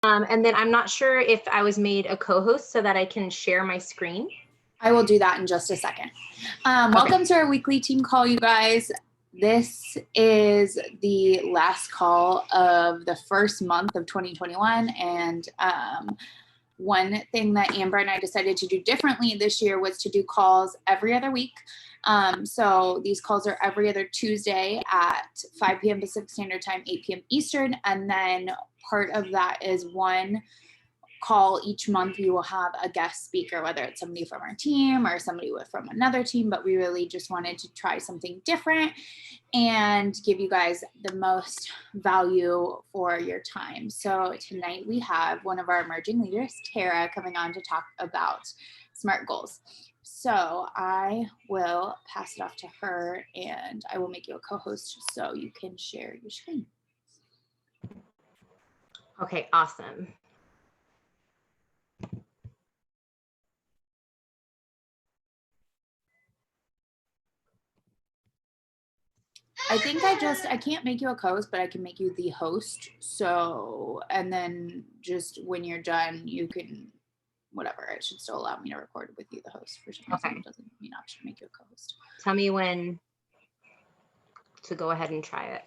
And then I'm not sure if I was made a co-host so that I can share my screen. I will do that in just a second. Welcome to our weekly team call, you guys. This is the last call of the first month of 2021. And one thing that Amber and I decided to do differently this year was to do calls every other week. So these calls are every other Tuesday at 5 p.m. Pacific Standard Time, 8 p.m. Eastern. And then part of that is one call each month. We will have a guest speaker, whether it's somebody from our team or somebody from another team, but we really just wanted to try something different and give you guys the most value for your time. So tonight we have one of our emerging leaders, Tara, coming on to talk about SMART goals. So I will pass it off to her and I will make you a co-host so you can share your screen. Okay, awesome. I think I can't make you a co-host, but I can make you the host. So, and then just when you're done, you can, whatever, it should still allow me to record with you, the host. For some reason, it doesn't mean I should make you a co-host. Tell me when to go ahead and try it.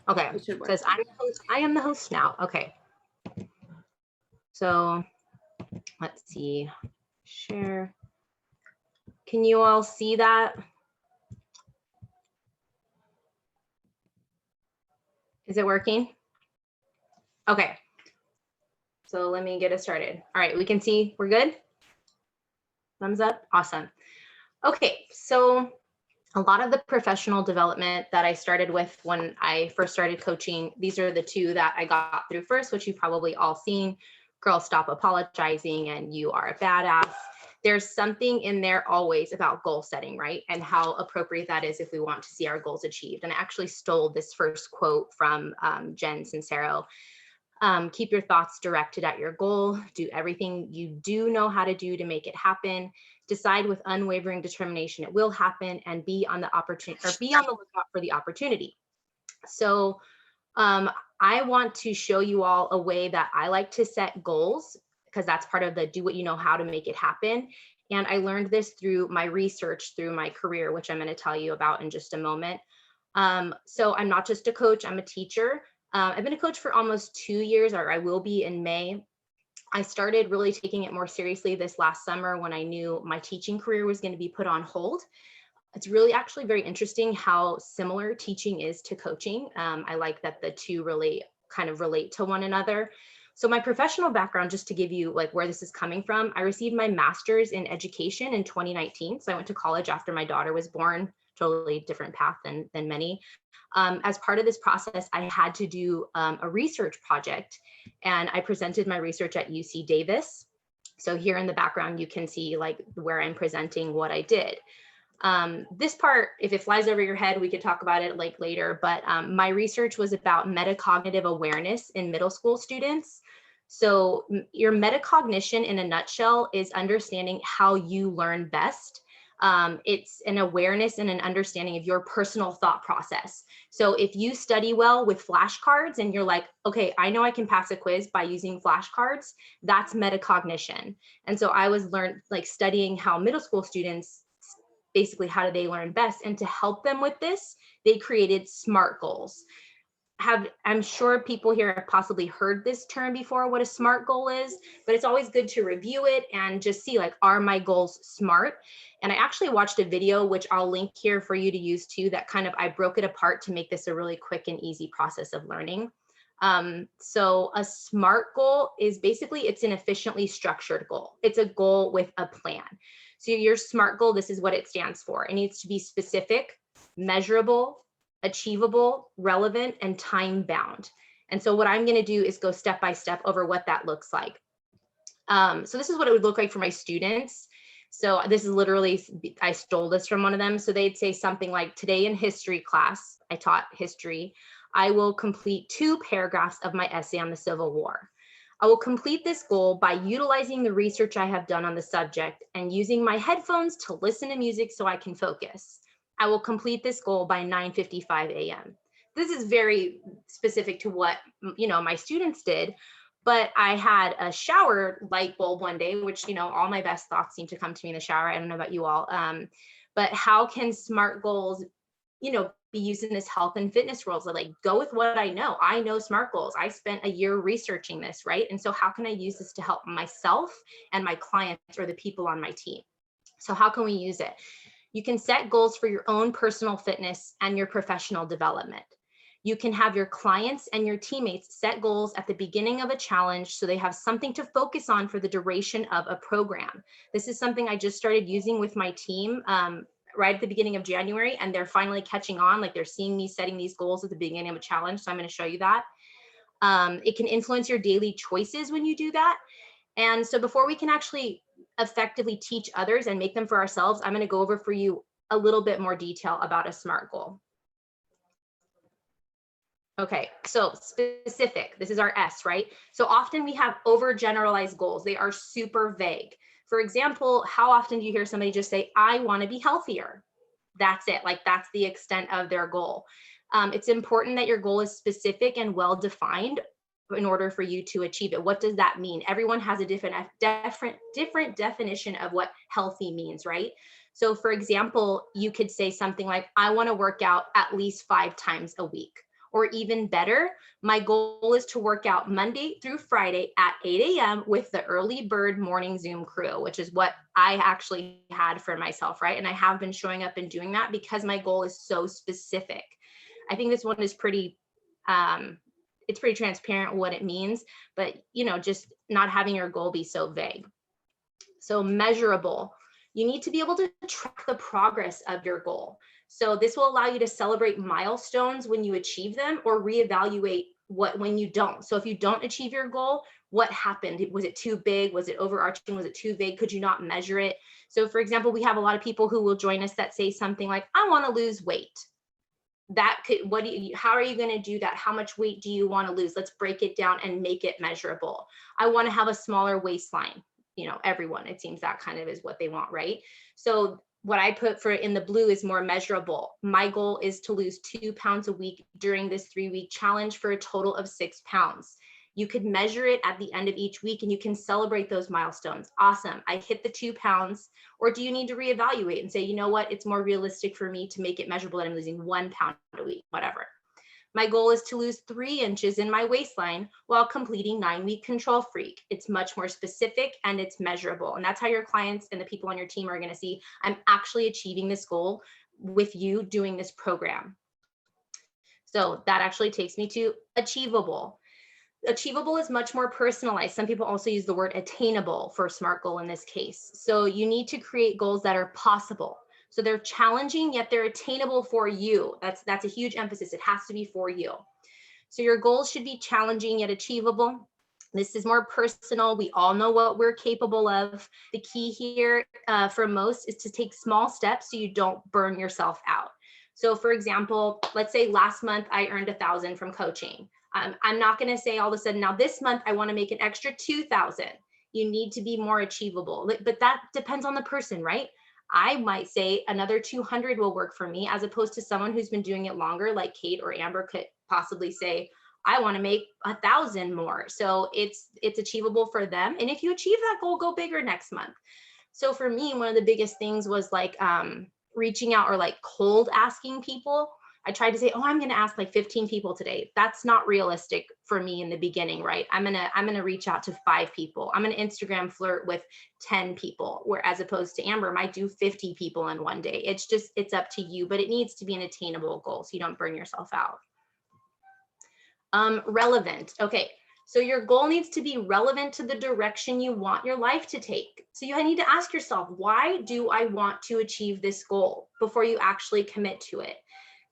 Okay, it says I'm the host. I am the host now. Okay. So let's see, share. Can you all see that? Is it working? Okay. So let me get it started. All right, we can see we're good. Thumbs up. Awesome. Okay, so a lot of the professional development that I started with when I first started coaching, these are the two that I got through first, which you've probably all seen. Girl, stop apologizing and you are a badass. There's something in there always about goal setting, right? And how appropriate that is if we want to see our goals achieved. And I actually stole this first quote from Jen Sincero. Keep your thoughts directed at your goal. Do everything you do know how to do to make it happen. Decide with unwavering determination it will happen, and be on the lookout for the opportunity. So I want to show you all a way that I like to set goals, because that's part of the do what you know how to make it happen. And I learned this through my research, through my career, which I'm going to tell you about in just a moment. So I'm not just a coach, I'm a teacher. I've been a coach for almost 2 years, or I will be in May. I started really taking it more seriously this last summer when I knew my teaching career was going to be put on hold. It's really actually very interesting how similar teaching is to coaching. I like that the two really kind of relate to one another. So my professional background, just to give you like where this is coming from, I received my master's in education in 2019. So I went to college after my daughter was born, totally different path than many. As part of this process, I had to do a research project, and I presented my research at UC Davis. So here in the background, you can see like where I'm presenting what I did. This part, if it flies over your head, we could talk about it like later, but my research was about metacognitive awareness in middle school students. So your metacognition in a nutshell is understanding how you learn best. It's an awareness and an understanding of your personal thought process. So if you study well with flashcards and you're like, okay, I know I can pass a quiz by using flashcards, that's metacognition. And so I was studying how middle school students, basically how do they learn best? And to help them with this, they created SMART goals. I'm sure people here have possibly heard this term before, what a SMART goal is, but it's always good to review it and just see like, are my goals SMART? And I actually watched a video, which I'll link here for you to use too, that kind of, I broke it apart to make this a really quick and easy process of learning. So a SMART goal is basically, it's an efficiently structured goal. It's a goal with a plan. So your SMART goal, this is what it stands for. It needs to be specific, measurable, achievable, relevant, and time bound. And so what I'm going to do is go step by step over what that looks like. So this is what it would look like for my students. So this is literally, I stole this from one of them. So they'd say something like, today in history class, I taught history, I will complete 2 paragraphs of my essay on the Civil War. I will complete this goal by utilizing the research I have done on the subject and using my headphones to listen to music so I can focus. I will complete this goal by 9:55 a.m. This is very specific to what, my students did, But I had a shower light bulb one day, which, all my best thoughts seem to come to me in the shower. I don't know about you all. But how can SMART goals, be used in this health and fitness world? So like, go with what I know. I know SMART goals. I spent a year researching this, right? And so how can I use this to help myself and my clients or the people on my team? So how can we use it? You can set goals for your own personal fitness and your professional development. You can have your clients and your teammates set goals at the beginning of a challenge so they have something to focus on for the duration of a program. This is something I just started using with my team right at the beginning of January, and they're finally catching on. Like, they're seeing me setting these goals at the beginning of a challenge. So I'm going to show you that. It can influence your daily choices when you do that. And so before we can actually effectively teach others and make them for ourselves, I'm going to go over for you a little bit more detail about a SMART goal. Okay, so specific, this is our S, right? So often we have overgeneralized goals. They are super vague. For example, how often do you hear somebody just say, I want to be healthier? That's it, like that's the extent of their goal. It's important that your goal is specific and well-defined in order for you to achieve it. What does that mean? Everyone has a different definition of what healthy means, right? So for example, you could say something like, I want to work out at least 5 times a week. Or even better, my goal is to work out Monday through Friday at 8 a.m. with the early bird morning Zoom crew, which is what I actually had for myself, right? And I have been showing up and doing that because my goal is so specific. I think this one is pretty, it's pretty transparent what it means, but just not having your goal be so vague. So measurable, you need to be able to track the progress of your goal. So this will allow you to celebrate milestones when you achieve them or reevaluate when you don't. So if you don't achieve your goal, what happened? Was it too big? Was it overarching? Was it too vague? Could you not measure it? So for example, we have a lot of people who will join us that say something like, I want to lose weight. That could, how are you going to do that? How much weight do you want to lose? Let's break it down and make it measurable. I want to have a smaller waistline. Everyone, it seems that kind of is what they want, right? So what I put for in the blue is more measurable. My goal is to lose 2 pounds a week during this 3-week challenge for a total of 6 pounds. You could measure it at the end of each week and you can celebrate those milestones. Awesome, I hit the 2 pounds. Or do you need to reevaluate and say, you know what, it's more realistic for me to make it measurable that I'm losing 1 pound a week, whatever. My goal is to lose 3 inches in my waistline while completing 9-week control freak. It's much more specific and it's measurable. And that's how your clients and the people on your team are going to see, I'm actually achieving this goal with you doing this program. So that actually takes me to achievable. Achievable is much more personalized. Some people also use the word attainable for a SMART goal in this case. So you need to create goals that are possible. So they're challenging, yet they're attainable for you. That's a huge emphasis. It has to be for you. So your goals should be challenging yet achievable. This is more personal. We all know what we're capable of. The key here for most is to take small steps so you don't burn yourself out. So for example, let's say last month I earned 1,000 from coaching. I'm not going to say all of a sudden, now this month I want to make an extra 2,000. You need to be more achievable, but that depends on the person, right? I might say another 200 will work for me, as opposed to someone who's been doing it longer, like Kate or Amber could possibly say, I want to make 1,000 more. So it's achievable for them. And if you achieve that goal, go bigger next month. So for me, one of the biggest things was like reaching out or like cold asking people. I tried to say, oh, I'm going to ask like 15 people today. That's not realistic for me in the beginning, right? I'm going to reach out to 5 people. I'm going to Instagram flirt with 10 people, where as opposed to Amber might do 50 people in one day. It's up to you, but it needs to be an attainable goal so you don't burn yourself out. Relevant. Okay. So your goal needs to be relevant to the direction you want your life to take. So you need to ask yourself, why do I want to achieve this goal before you actually commit to it?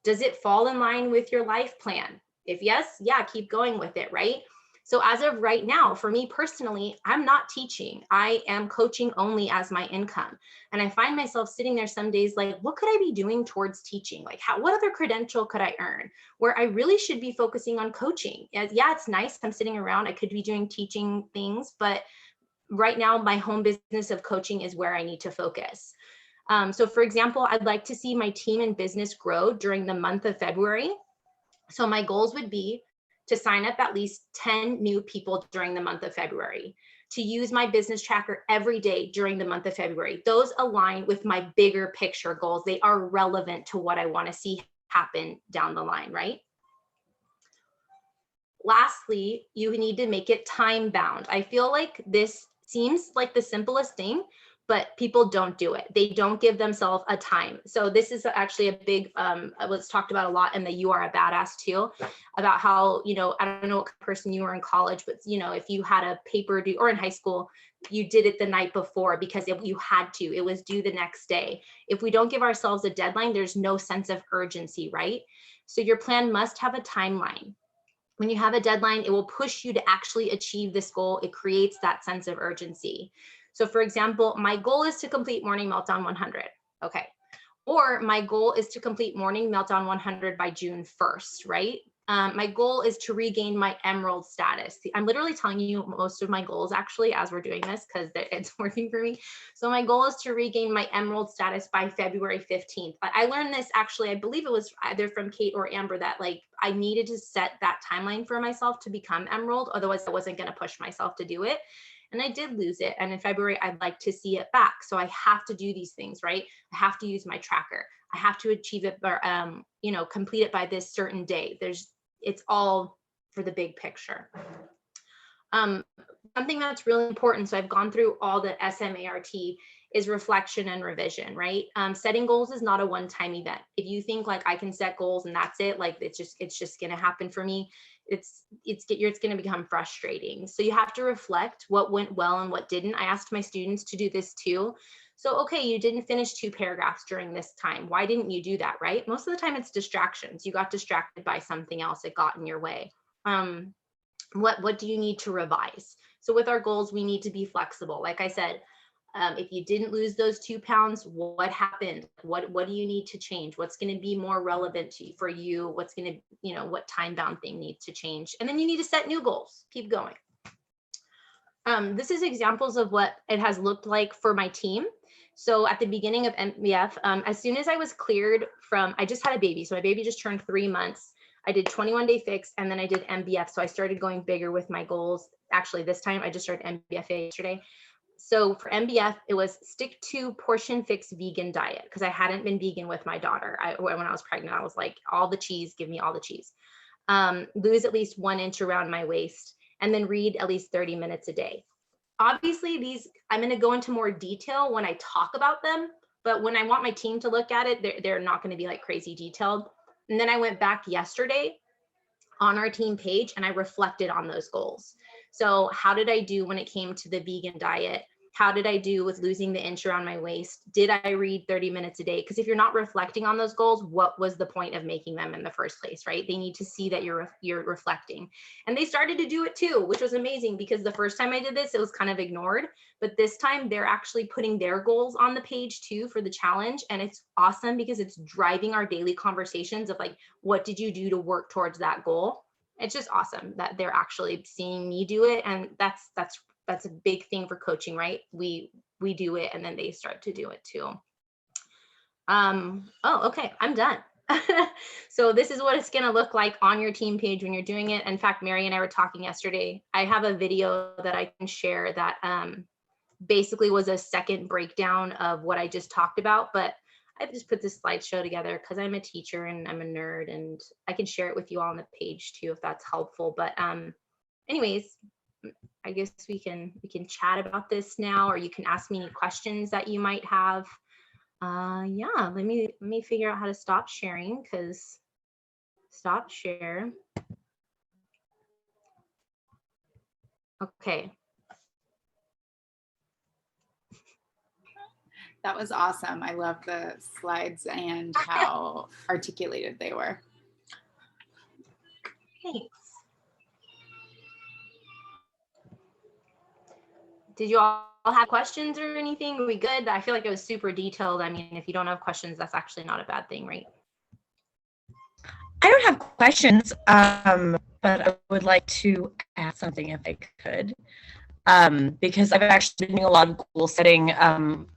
Does it fall in line with your life plan? If yes, yeah, keep going with it, right? So as of right now, for me personally, I'm not teaching. I am coaching only as my income. And I find myself sitting there some days like, what could I be doing towards teaching? Like what other credential could I earn? Where I really should be focusing on coaching. Yeah, it's nice. I'm sitting around. I could be doing teaching things, but right now my home business of coaching is where I need to focus. So for example, I'd like to see my team and business grow during the month of February. So my goals would be to sign up at least 10 new people during the month of February, to use my business tracker every day during the month of February. Those align with my bigger picture goals. They are relevant to what I want to see happen down the line, right? Lastly, you need to make it time bound. I feel like this seems like the simplest thing, but people don't do it. They don't give themselves a time. So this is actually a big, was talked about a lot in the You Are a Badass too, about how, you know, I don't know what person you were in college, but, you know, if you had a paper due, or in high school, you did it the night before because you had to, it was due the next day. If we don't give ourselves a deadline, there's no sense of urgency, right? So your plan must have a timeline. When you have a deadline, it will push you to actually achieve this goal. It creates that sense of urgency. So for example, my goal is to complete Morning Meltdown 100. Okay. Or my goal is to complete Morning Meltdown 100 by June 1st, right? My goal is to regain my emerald status. I'm literally telling you most of my goals actually as we're doing this because it's working for me. So my goal is to regain my emerald status by February 15th. I learned this actually, I believe it was either from Kate or Amber, that like I needed to set that timeline for myself to become emerald. Otherwise I wasn't going to push myself to do it. And I did lose it. And in February, I'd like to see it back. So I have to do these things, right? I have to use my tracker. I have to achieve it, or, you know, complete it by this certain day. It's all for the big picture. Something that's really important, so I've gone through all the SMART, is reflection and revision, right? Setting goals is not a one-time event. If you think like I can set goals and that's it, like it's just going to happen for me, it's going to become frustrating. So you have to reflect what went well and what didn't. I asked my students to do this too. So, okay, you didn't finish 2 paragraphs during this time. Why didn't you do that, right? Most of the time it's distractions. You got distracted by something else. It got in your way. What do you need to revise? So with our goals, we need to be flexible. Like I said, if you didn't lose those 2 pounds, what happened? What do you need to change? What's going to be more relevant for you? What's going to, you know, what time bound thing needs to change? And then you need to set new goals. Keep going. This is examples of what it has looked like for my team. So at the beginning of MBF, as soon as I was cleared from, I just had a baby. So my baby just turned 3 months. I did 21-day fix, and then I did MBF. So I started going bigger with my goals. Actually, this time I just started MBF yesterday. So for MBF, it was stick to portion fix vegan diet, because I hadn't been vegan with my daughter. When I was pregnant, I was like, all the cheese, give me all the cheese. Lose at least 1 inch around my waist, and then read at least 30 minutes a day. Obviously, these, I'm going to go into more detail when I talk about them, but when I want my team to look at it, they're not going to be like crazy detailed. And then I went back yesterday on our team page and I reflected on those goals. So how did I do when it came to the vegan diet? How did I do with losing the inch around my waist? Did I read 30 minutes a day? Because if you're not reflecting on those goals, what was the point of making them in the first place, right? They need to see that you're reflecting. And they started to do it too, which was amazing, because the first time I did this, it was kind of ignored. But this time they're actually putting their goals on the page too for the challenge. And it's awesome because it's driving our daily conversations of like, what did you do to work towards that goal? It's just awesome that they're actually seeing me do it. And that's a big thing for coaching, right? We do it and then they start to do it too. Oh, okay, I'm done. So this is what it's going to look like on your team page when you're doing it. In fact, Mary and I were talking yesterday. I have a video that I can share that basically was a second breakdown of what I just talked about, but I just put this slideshow together because I'm a teacher and I'm a nerd, and I can share it with you all on the page too if that's helpful. But anyways, I guess we can chat about this now, or you can ask me any questions that you might have. Yeah, let me figure out how to stop sharing, because stop share. Okay. That was awesome. I love the slides and how articulated they were. Thanks. Did you all have questions or anything? Are we good? I feel like it was super detailed. I mean, if you don't have questions, that's actually not a bad thing, right? I don't have questions, but I would like to add something if I could, because I've actually been doing a lot of goal setting.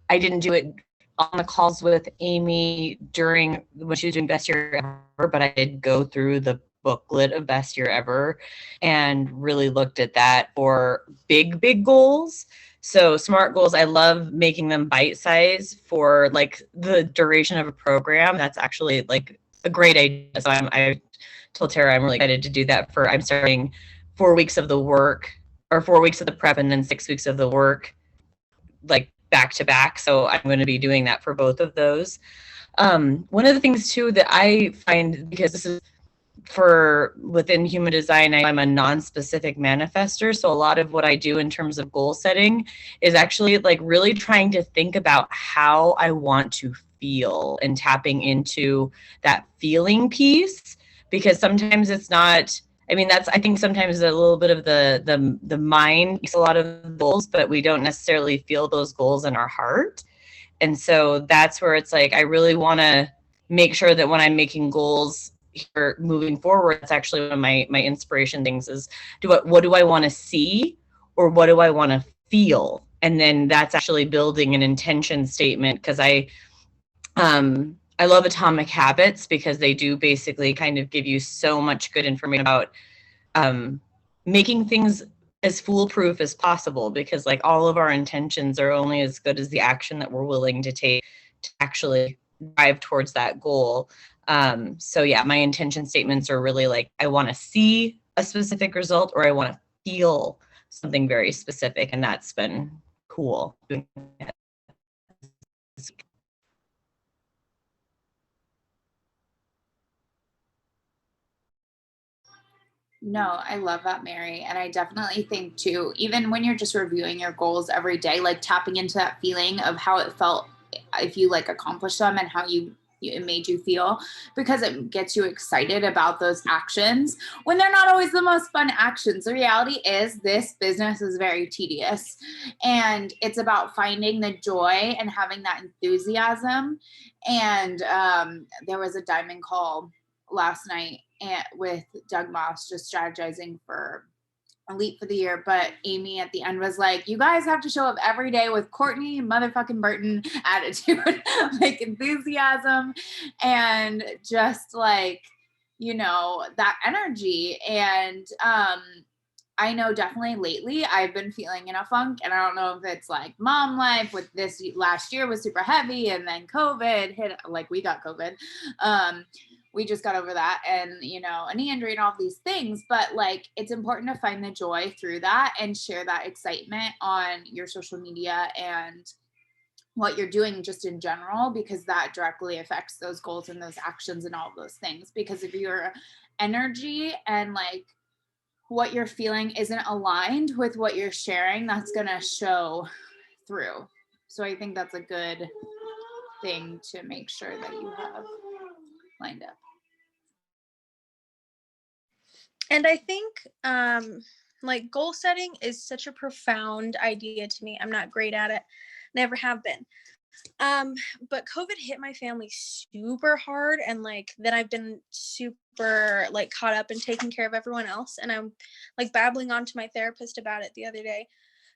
I didn't do it on the calls with Amy when she was doing best year ever, but I did go through the booklet of Best Year Ever and really looked at that for big goals. So SMART goals, I love making them bite size for like the duration of a program. That's actually like a great idea. So I told Tara I'm really excited to do that I'm starting 4 weeks of the work or 4 weeks of the prep and then 6 weeks of the work like back to back. So I'm going to be doing that for both of those. One of the things too that I find, because this is for within human design, I'm a non-specific manifester. So a lot of what I do in terms of goal setting is actually like really trying to think about how I want to feel and tapping into that feeling piece, because sometimes it's not, I mean, I think sometimes a little bit of the mind makes a lot of goals, but we don't necessarily feel those goals in our heart. And so that's where it's like, I really want to make sure that when I'm making goals here moving forward, it's actually one of my inspiration things is what do I want to see or what do I want to feel? And then that's actually building an intention statement, because I love Atomic Habits because they do basically kind of give you so much good information about making things as foolproof as possible, because like all of our intentions are only as good as the action that we're willing to take to actually drive towards that goal. So yeah, my intention statements are really like, I want to see a specific result or I want to feel something very specific. And that's been cool. No, I love that, Mary. And I definitely think too, even when you're just reviewing your goals every day, like tapping into that feeling of how it felt if you like accomplished them and how it made you feel, because it gets you excited about those actions when they're not always the most fun actions. The reality is this business is very tedious, and it's about finding the joy and having that enthusiasm. And there was a diamond call last night with Doug Moss, just strategizing for Elite for the year. But Amy at the end was like, you guys have to show up every day with Courtney motherfucking Burton attitude, like enthusiasm and just like, that energy. And I know definitely lately I've been feeling in a funk, and I don't know if it's like mom life with this last year was super heavy and then COVID hit, like we got COVID. We just got over that, and a knee injury and all these things, but like it's important to find the joy through that and share that excitement on your social media and what you're doing just in general, because that directly affects those goals and those actions and all of those things. Because if your energy and like what you're feeling isn't aligned with what you're sharing, that's going to show through. So I think that's a good thing to make sure that you have lined up. And I think like goal setting is such a profound idea to me. I'm not great at it, never have been. But COVID hit my family super hard, and like then I've been super like caught up in taking care of everyone else. And I'm like babbling on to my therapist about it the other day,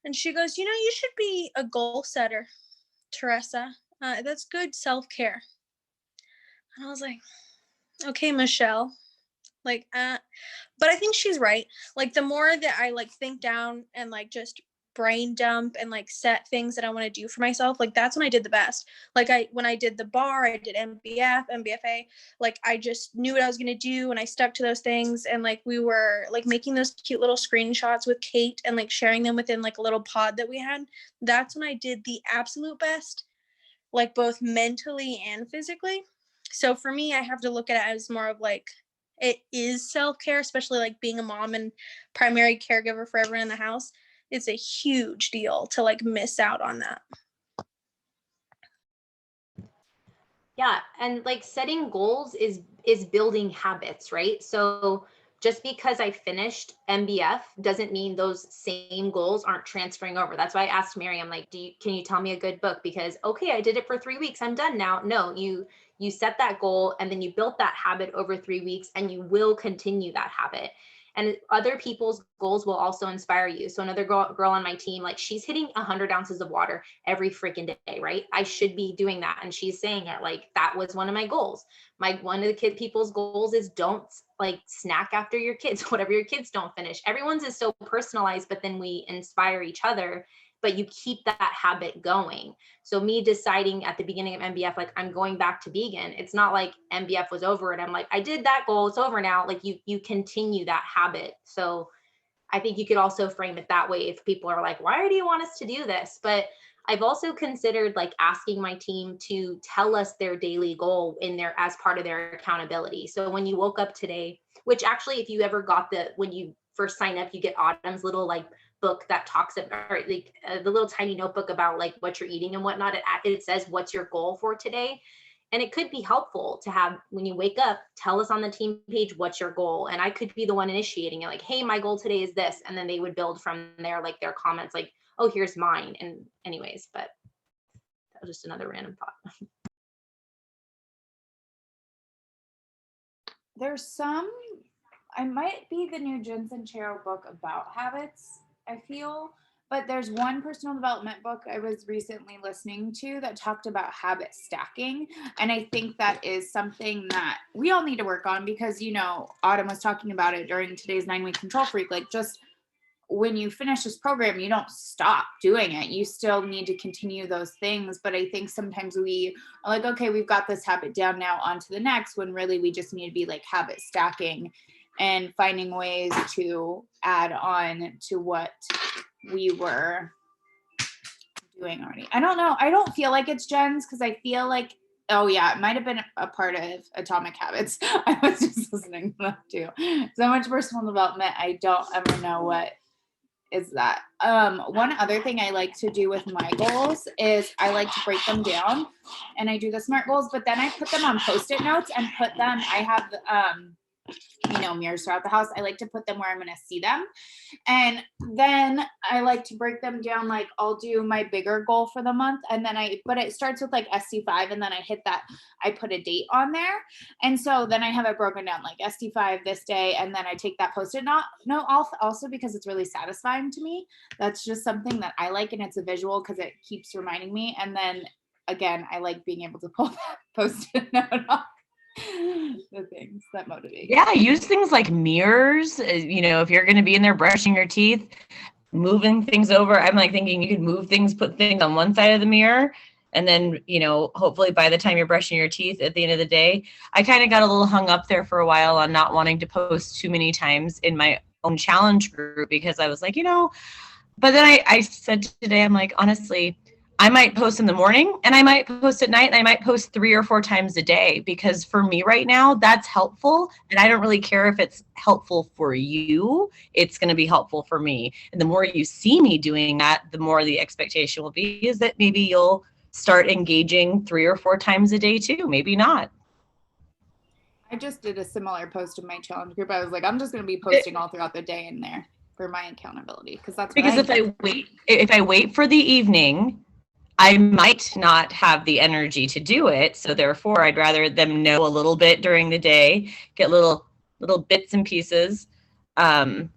and she goes, you should be a goal setter, Teresa. That's good self-care. And I was like, okay, Michelle. Like, but I think she's right. Like the more that I like think down and like just brain dump and like set things that I want to do for myself, like that's when I did the best. Like when I did the bar, I did MBF, MBFA, like I just knew what I was going to do and I stuck to those things. And like we were like making those cute little screenshots with Kate and like sharing them within like a little pod that we had. That's when I did the absolute best, like both mentally and physically. So for me, I have to look at it as more of like, it is self-care, especially like being a mom and primary caregiver for everyone in the house. It's a huge deal to like miss out on that. Yeah, and like setting goals is building habits, right? So just because I finished MBF doesn't mean those same goals aren't transferring over. That's why I asked Mary, I'm like, can you tell me a good book? Because okay, I did it for 3 weeks, I'm done now. No, you set that goal and then you built that habit over 3 weeks and you will continue that habit. And other people's goals will also inspire you. So another girl on my team, like she's hitting 100 ounces of water every freaking day, right? I should be doing that. And she's saying it like, that was one of my goals. One of the people's goals is don't like snack after your kids, whatever your kids don't finish. Everyone's is so personalized, but then we inspire each other, but you keep that habit going. So me deciding at the beginning of MBF, like I'm going back to vegan, it's not like MBF was over and I'm like, I did that goal, it's over now. Like you continue that habit. So I think you could also frame it that way if people are like, why do you want us to do this? But I've also considered like asking my team to tell us their daily goal in there as part of their accountability. So when you woke up today, which actually, if you ever got when you first sign up, you get Autumn's little like book that talks about like the little tiny notebook about like what you're eating and whatnot. It says, what's your goal for today? And it could be helpful to have, when you wake up, tell us on the team page, what's your goal? And I could be the one initiating it, like, hey, my goal today is this. And then they would build from there, like their comments, like, oh, here's mine. And anyways, but that was just another random thought. There's I might be the new Jen Sincero book about habits, I feel, but there's one personal development book I was recently listening to that talked about habit stacking. And I think that is something that we all need to work on because, Autumn was talking about it during today's 9-week control freak, like just when you finish this program, you don't stop doing it. You still need to continue those things. But I think sometimes we are like, okay, we've got this habit down, now on to the next, when really we just need to be like habit stacking and finding ways to add on to what we were doing already. I don't know. I don't feel like it's Jen's because I feel like, oh yeah, it might have been a part of Atomic Habits. I was just listening to that too. So much personal development. I don't ever know what is that. One other thing I like to do with my goals is I like to break them down, and I do the SMART goals, but then I put them on Post-it notes and put them, I have mirrors throughout the house. I like to put them where I'm going to see them. And then I like to break them down. Like I'll do my bigger goal for the month. And then but it starts with like SC5. And then I hit that, I put a date on there. And so then I have it broken down like SC5 this day. And then I take that Post-it note also because it's really satisfying to me. That's just something that I like. And it's a visual because it keeps reminding me. And then again, I like being able to pull that Post-it note off. The things that motivate. Yeah, use things like mirrors. If you're going to be in there brushing your teeth, moving things over. I'm like thinking you could move things, put things on one side of the mirror. And then, hopefully by the time you're brushing your teeth at the end of the day, I kind of got a little hung up there for a while on not wanting to post too many times in my own challenge group because I was like, but then I said today, I'm like, honestly, I might post in the morning and I might post at night and I might post 3 or 4 times a day because for me right now, that's helpful. And I don't really care if it's helpful for you. It's going to be helpful for me. And the more you see me doing that, the more the expectation will be is that maybe you'll start engaging 3 or 4 times a day too. Maybe not. I just did a similar post in my challenge group. I was like, I'm just going to be posting all throughout the day in there for my accountability because that's because if I wait for the evening, I might not have the energy to do it. So therefore, I'd rather them know a little bit during the day, get little bits and pieces. But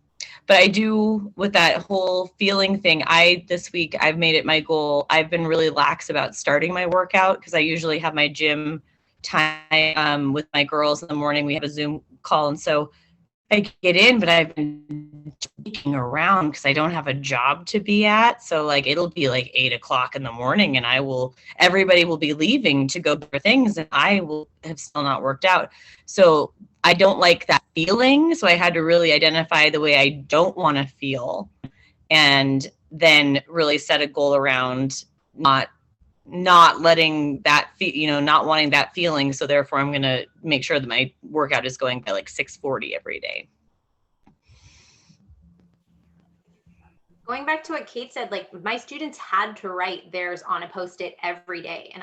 I do with that whole feeling thing. This week, I've made it my goal. I've been really lax about starting my workout because I usually have my gym time with my girls in the morning. We have a Zoom call. And so I get in, but I've been tweaking around because I don't have a job to be at. So like it'll be like 8 o'clock in the morning and everybody will be leaving to go for things and I will have still not worked out. So I don't like that feeling. So I had to really identify the way I don't want to feel and then really set a goal around not letting that not wanting that feeling. So therefore I'm going to make sure that my workout is going by like 6:40 every day. Going back to what Kate said, like my students had to write theirs on a Post-it every day. And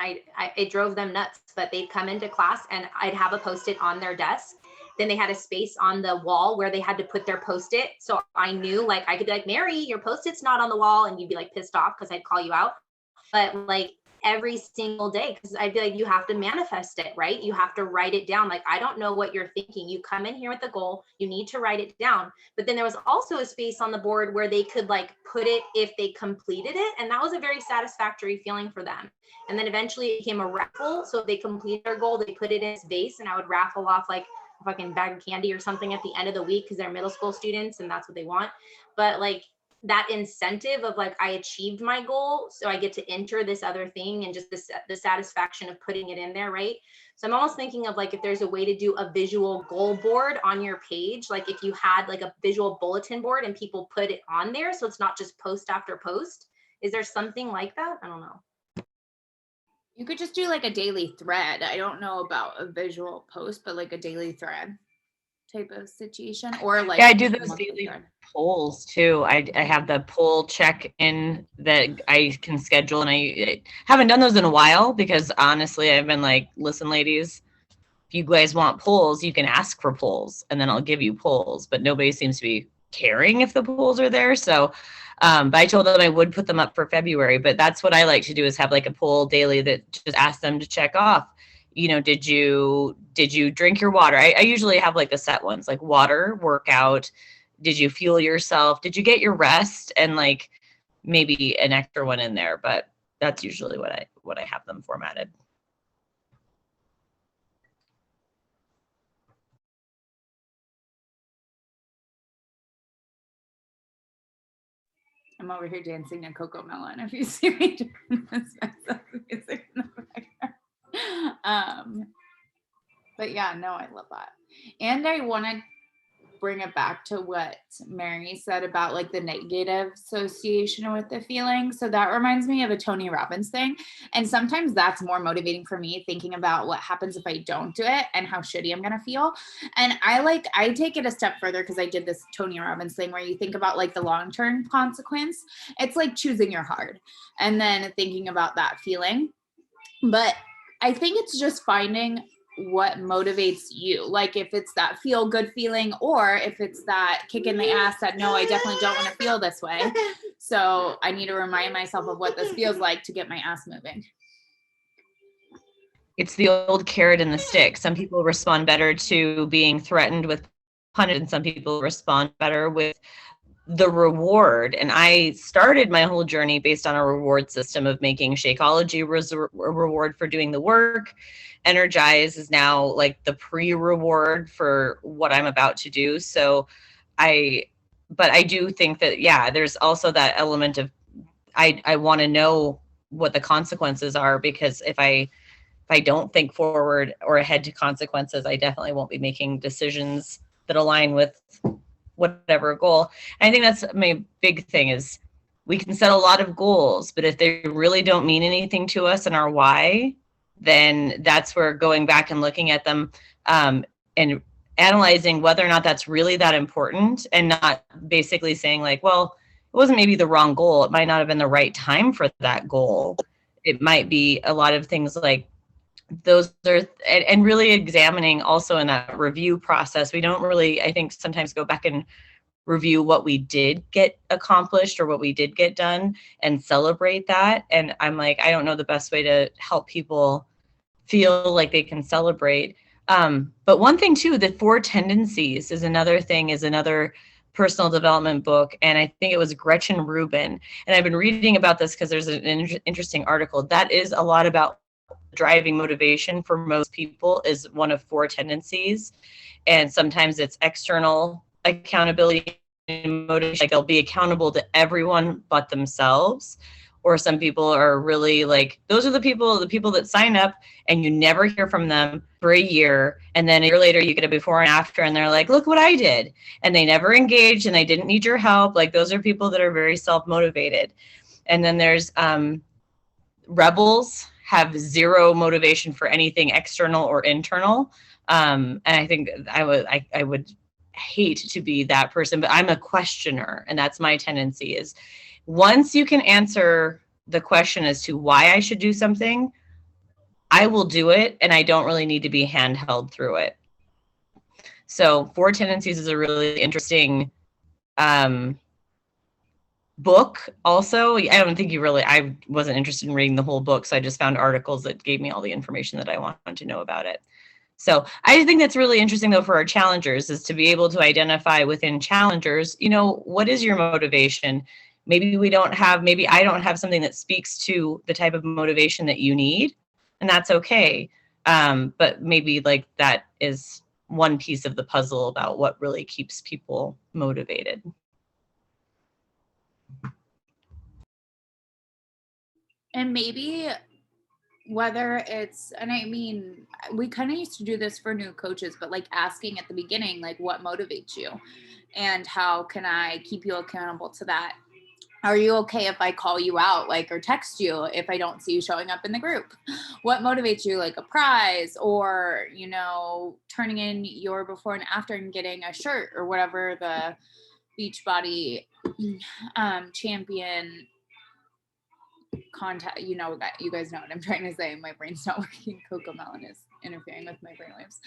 it drove them nuts, but they'd come into class and I'd have a Post-it on their desk. Then they had a space on the wall where they had to put their Post-it. So I knew I could be like, Mary, your Post-it's not on the wall. And you'd be like pissed off because I'd call you out. But like, every single day, because I'd be like, you have to manifest it, right? You have to write it down. Like, I don't know what you're thinking. You come in here with a goal, you need to write it down. But then there was also a space on the board where they could like put it if they completed it. And that was a very satisfactory feeling for them. And then eventually it became a raffle. So if they completed their goal, they put it in its vase, and I would raffle off like a fucking bag of candy or something at the end of the week, because they're middle school students and that's what they want. But like, that incentive of like, I achieved my goal, so I get to enter this other thing, and just the satisfaction of putting it in there, right? So I'm almost thinking of like, if there's a way to do a visual goal board on your page, like if you had like a visual bulletin board and people put it on there, so it's not just post after post. Is there something like that? I don't know. You could just do like a daily thread. I don't know about a visual post, but like a daily thread type of situation, or like, yeah, I do those daily polls too. I have the poll check in that I can schedule, and I haven't done those in a while because honestly, I've been like, listen, ladies, if you guys want polls, you can ask for polls, and then I'll give you polls. But nobody seems to be caring if the polls are there. So, but I told them I would put them up for February. But that's what I like to do, is have like a poll daily that just asks them to check off. You know, did you drink your water? I usually have like the set ones, like water, workout. Did you fuel yourself? Did you get your rest? And like maybe an extra one in there, but that's usually what I have them formatted. I'm over here dancing to Coco Melon if you see me doing this music in the background. But yeah, no, I love that. And I want to bring it back to what Mary said about like the negative association with the feeling. So that reminds me of a Tony Robbins thing. And sometimes that's more motivating for me, thinking about what happens if I don't do it and how shitty I'm going to feel. And I take it a step further, because I did this Tony Robbins thing where you think about like the long-term consequence. It's like choosing your heart and then thinking about that feeling. But I think it's just finding what motivates you. Like if it's that feel good feeling, or if it's that kick in the ass that, no, I definitely don't want to feel this way. So I need to remind myself of what this feels like to get my ass moving. It's the old carrot and the stick. Some people respond better to being threatened with punishment, and some people respond better with the reward. And I started my whole journey based on a reward system of making Shakeology was a reward for doing the work. Energize is now like the pre-reward for what I'm about to do. So but I do think that, yeah, there's also that element of, I want to know what the consequences are, because if I don't think forward or ahead to consequences, I definitely won't be making decisions that align with whatever goal. And I think that's my big thing, is we can set a lot of goals, but if they really don't mean anything to us and our why, then that's where going back and looking at them and analyzing whether or not that's really that important, and not basically saying like, well, it wasn't maybe the wrong goal. It might not have been the right time for that goal. It might be a lot of things like those are, and really examining also in that review process. We don't really, I think, sometimes go back and review what we did get accomplished or what we did get done and celebrate that. And I'm like, I don't know the best way to help people feel like they can celebrate. But one thing too, the 4 tendencies is another personal development book. And I think it was Gretchen Rubin. And I've been reading about this because there's an interesting article that is a lot about driving motivation for most people is one of 4 tendencies. And sometimes it's external accountability and motivation, like they'll be accountable to everyone but themselves. Or some people are really like, those are the people that sign up and you never hear from them for a year. And then a year later you get a before and after and they're like, look what I did. And they never engaged and they didn't need your help. Like those are people that are very self-motivated. And then there's rebels, have zero motivation for anything external or internal. And I think I would hate to be that person, but I'm a questioner. And that's my tendency, is once you can answer the question as to why I should do something, I will do it. And I don't really need to be handheld through it. So 4 tendencies is a really interesting book also. I don't think I wasn't interested in reading the whole book, so I just found articles that gave me all the information that I wanted to know about it. So I think that's really interesting though for our challengers, is to be able to identify within challengers, what is your motivation? Maybe I don't have something that speaks to the type of motivation that you need, and that's okay. But maybe like that is one piece of the puzzle about what really keeps people motivated. And maybe whether it's, and I mean, we kind of used to do this for new coaches, but like asking at the beginning, like what motivates you and how can I keep you accountable to that? Are you okay if I call you out, like, or text you if I don't see you showing up in the group? What motivates you, like a prize or, turning in your before and after and getting a shirt or whatever the Beachbody champion contact, you guys know what I'm trying to say. My brain's not working. Cocomelon is interfering with my brainwaves.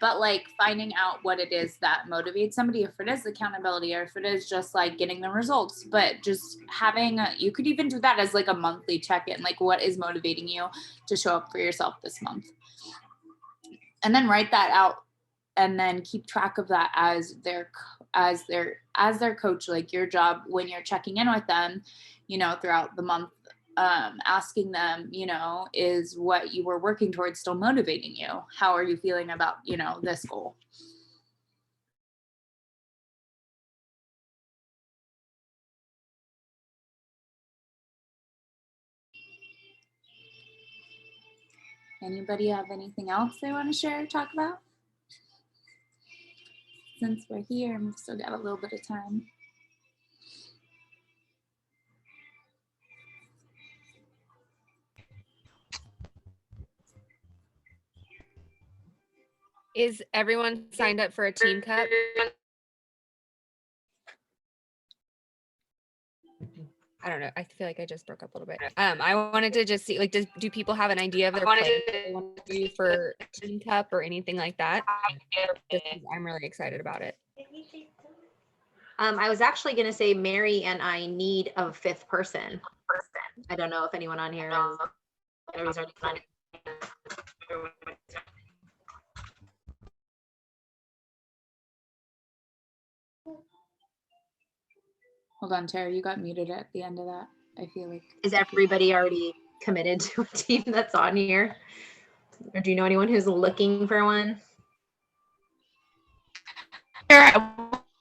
But like finding out what it is that motivates somebody, if it is accountability or if it is just like getting the results, but just having, you could even do that as like a monthly check-in, like what is motivating you to show up for yourself this month? And then write that out and then keep track of that as their coach, like your job when you're checking in with them, throughout the month, asking them, is what you were working towards still motivating you? How are you feeling about, this goal? Anybody have anything else they want to share or talk about? Since we're here and we've still got a little bit of time. Is everyone signed up for a team cup? I don't know. I feel like I just broke up a little bit. I wanted to just see, like, do people have an idea of their plans they want to do for team cup or anything like that? I'm really excited about it. I was actually going to say Mary and I need a fifth person. I don't know if anyone on here is. Hold on, Tara, you got muted at the end of that. I feel like. Is everybody already committed to a team that's on here? Or do you know anyone who's looking for one? We'd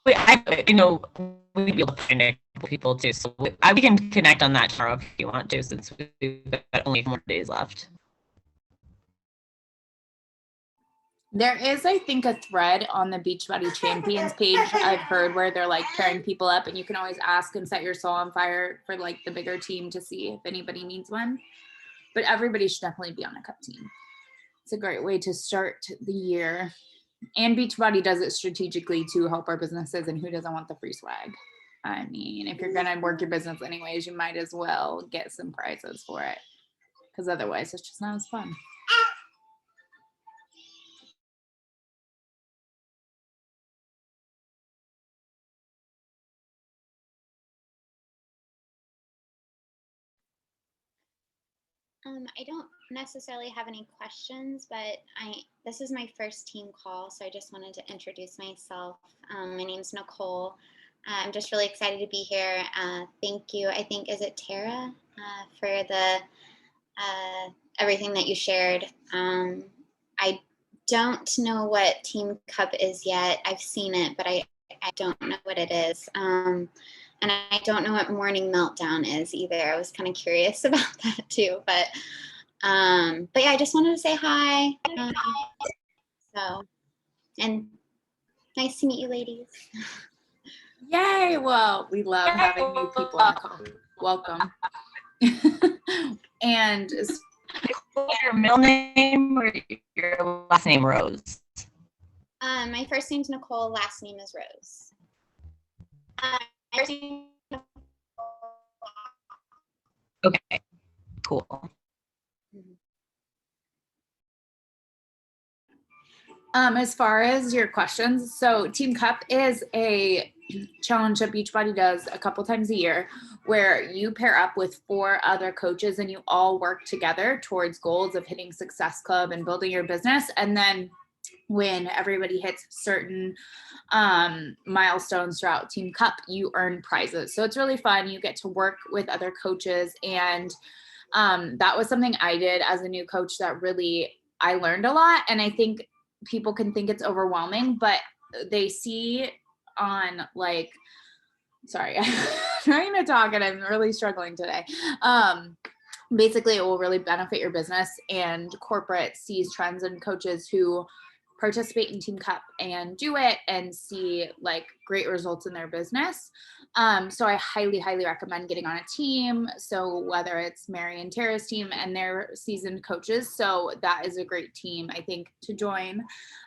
be able to find people too. So we can connect on that tomorrow if you want to, since we've got only 4 days left. There is, I think, a thread on the Beachbody Champions page I've heard where they're like pairing people up, and you can always ask and set your soul on fire for like the bigger team to see if anybody needs one. But everybody should definitely be on a cup team. It's a great way to start the year. And Beachbody does it strategically to help our businesses, and who doesn't want the free swag? I mean, if you're gonna work your business anyways, you might as well get some prizes for it, because otherwise it's just not as fun. I don't necessarily have any questions, but this is my first team call, so I just wanted to introduce myself. My name's Nicole. I'm just really excited to be here. Thank you. I think, is it Tara, for the everything that you shared. I don't know what Team Cup is yet. I've seen it, but I don't know what it is. And I don't know what Morning Meltdown is either. I was kind of curious about that too. But yeah, I just wanted to say hi. And nice to meet you, ladies. Yay! Well, we love having new people on the call. Welcome. And your middle name or your last name, Rose? My first name's Nicole. Last name is Rose. Okay, cool. As far as your questions, so Team Cup is a challenge that Beachbody does a couple times a year where you pair up with 4 other coaches and you all work together towards goals of hitting Success Club and building your business. And then when everybody hits certain milestones throughout Team Cup, you earn prizes. So it's really fun. You get to work with other coaches. And that was something I did as a new coach that really, I learned a lot. And I think people can think it's overwhelming, but they see on like, sorry, I'm trying to talk and I'm really struggling today. Basically, it will really benefit your business, and corporate sees trends and coaches who participate in Team Cup and do it and see like great results in their business. So I highly, highly recommend getting on a team. So whether it's Mary and Tara's team and their seasoned coaches, so that is a great team, I think, to join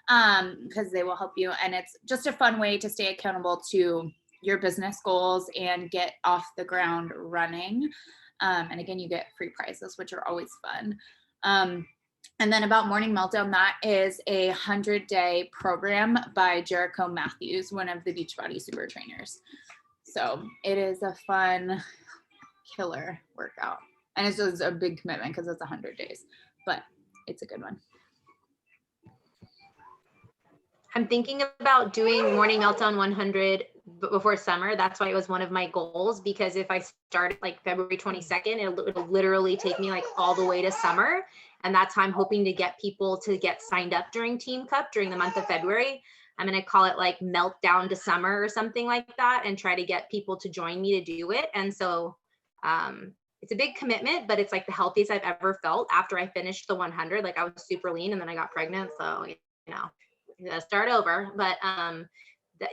because they will help you. And it's just a fun way to stay accountable to your business goals and get off the ground running. And again, you get free prizes, which are always fun. And then about Morning Meltdown, that is a 100-day program by Jericho Matthews, one of the Beachbody super trainers. So it is a fun killer workout. And it's just a big commitment because it's 100 days, but it's a good one. I'm thinking about doing Morning Meltdown 100 before summer. That's why it was one of my goals, because if I start like February 22nd, it'll literally take me like all the way to summer. And that's how I'm hoping to get people to get signed up during Team Cup during the month of February. I'm going to call it like Meltdown to Summer or something like that, and try to get people to join me to do it. And so it's a big commitment, but it's like the healthiest I've ever felt after I finished the 100. Like I was super lean and then I got pregnant. So, you know, start over. But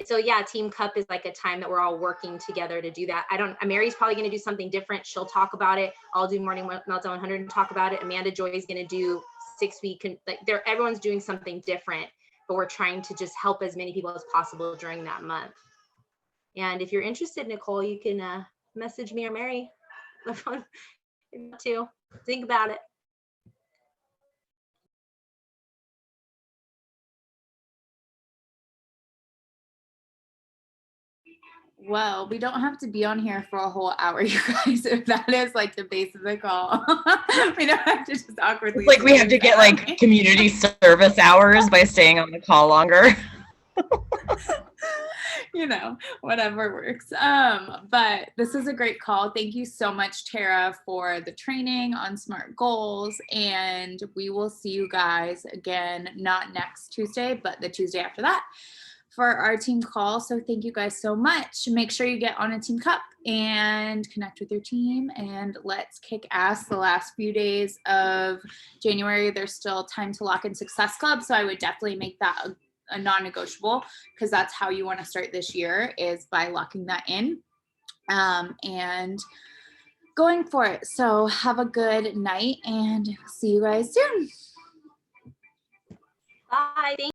so yeah, Team Cup is like a time that we're all working together to do that. Mary's probably going to do something different. She'll talk about it. I'll do Morning Meltdown 100 and talk about it. Amanda Joy is going to do 6-week. Like everyone's doing something different, but we're trying to just help as many people as possible during that month. And if you're interested, Nicole, you can message me or Mary to think about it. Well, we don't have to be on here for a whole hour, you guys, if that is like the base of the call. We don't have to just awkwardly. It's like we have to get like community service hours by staying on the call longer. You know, whatever works. But this is a great call. Thank you so much, Tara, for the training on SMART goals. And we will see you guys again, not next Tuesday, but the Tuesday after that, for our team call. So thank you guys so much. Make sure you get on a Team Cup and connect with your team, and let's kick ass the last few days of January. There's still time to lock in Success Club. So I would definitely make that a non-negotiable, because that's how you want to start this year, is by locking that in and going for it. So have a good night and see you guys soon. Bye. Thank